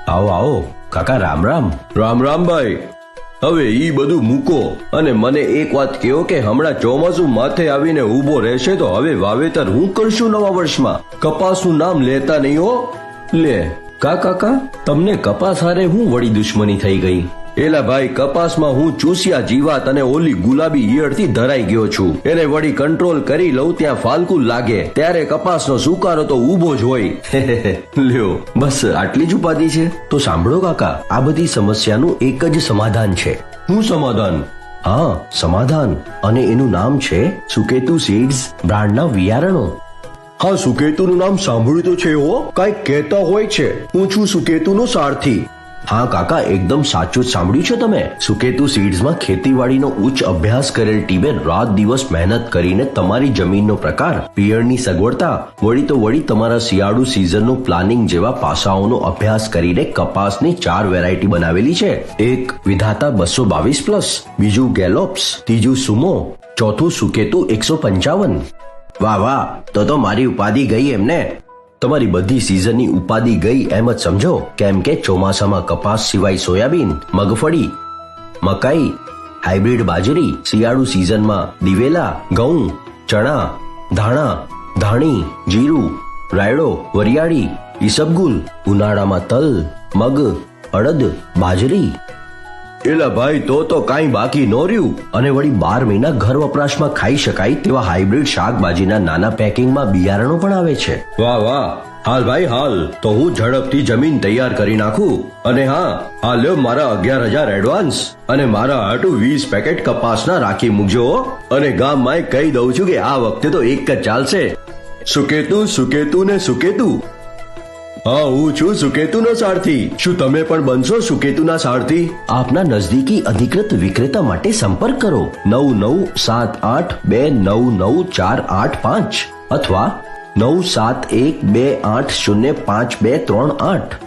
આવો આવો કાકા, રામ રામ. રામ રામ ભાઈ. હવે ઈ બધું મૂકો અને મને એક વાત કહો કે હમણાં ચોમાસું માથે આવીને ઊભો રહેશે તો હવે વાવેતર હું કરશું નવા વર્ષમાં? કપાસનું નામ લેતા નહીં હો. લે કાકા, તમને કપાસ હારે હું વળી દુશ્મની થઈ ગઈ? એલા ભાઈ, કપાસમાં હું ચૂસિયા જીવાત અને ઓલી ગુલાબી ઈયળથી ધરાઈ ગયો છું. એને વળી કંટ્રોલ કરી લઉં ત્યાં ફાલકુ લાગે ત્યારે કપાસનો સુકારો તો ઊભો જ હોય. લ્યો, બસ આટલી જ ઉપાધિ છે? તો સાંભળો કાકા, આ બધી સમસ્યાનું એક જ સમાધાન છે. શું સમાધાન? હા, સમાધાન, અને એનું નામ છે સુકેતુ સીડ્સ બ્રાન્ડના બિયારણો. હા, સુકેતુનું નામ સાંભળ્યું તો છે હો. કઈક કહેતા હોય છે. હું છું સુકેતુનો સારથી. હા કાકા, એકદમ સાચું જ સાંભળ્યું છે તમે. સુકેતુ સીડ્સમાં ખેતીવાડીનો ઉચ્ચ અભ્યાસ કરેલ ટીમે રાત દિવસ મહેનત કરીને તમારી જમીનનો પ્રકાર, પિયળની સગવડતા, વળી તો વળી તમારા શિયાળુ સિઝનનું પ્લાનિંગ જેવા પાસાઓનો અભ્યાસ કરીને કપાસની 4 વેરાયટી બનાવેલી છે. એક વિધાતા 222+, બીજું ગેલોપ્સ, ત્રીજું સુમો, ચોથું સુકેતુ 155. વાહ વાહ, તો મારી ઉપાધિ ગઈ એમને. તમારી બધી સિઝનની ઉપાધિ ગઈ એમ જ સમજો, કેમ કે ચોમાસામાં કપાસ સિવાય સોયાબીન, મગફળી, મકાઈ, હાઇબ્રિડ બાજરી, શિયાળુ સિઝનમાં દિવેલા, ઘઉં, ચણા, ધાણા, ધાણી, જીરું, રાયડો, વરિયાળી, ઈસબગુલ, ઉનાળામાં તલ, મગ, અડદ, બાજરી. એલા ભાઈ, તો કાંઈ બાકી ન રહ્યું. અને વળી 12 મહિના ઘર વપરાશમાં ખાઈ શકાય તેવા હાઇબ્રિડ શાકભાજીના નાના પેકિંગમાં બિયારણો પણ આવે છે. વાહ વાહ, હાલ ભાઈ હાલ. તો હું ઝડપથી જમીન તૈયાર કરી નાખું. અને હા, આ લ્યો મારા 11,000 એડવાન્સ. અને મારા હાટું 20 પેકેટ કપાસના રાખી મૂકજો. અને ગામમાં કહી દઉં છું કે આ વખતે તો એક જ ચાલશે. સુકેતુ, સુકેતુ ને સુકેતુ. હા, હું છું સુકેતુનો સારથી. શું તમે પણ બનશો સુકેતુના સારથી? આપના નજદીકી અધિકૃત વિક્રેતા માટે સંપર્ક કરો 9978299485 અથવા 9712805238.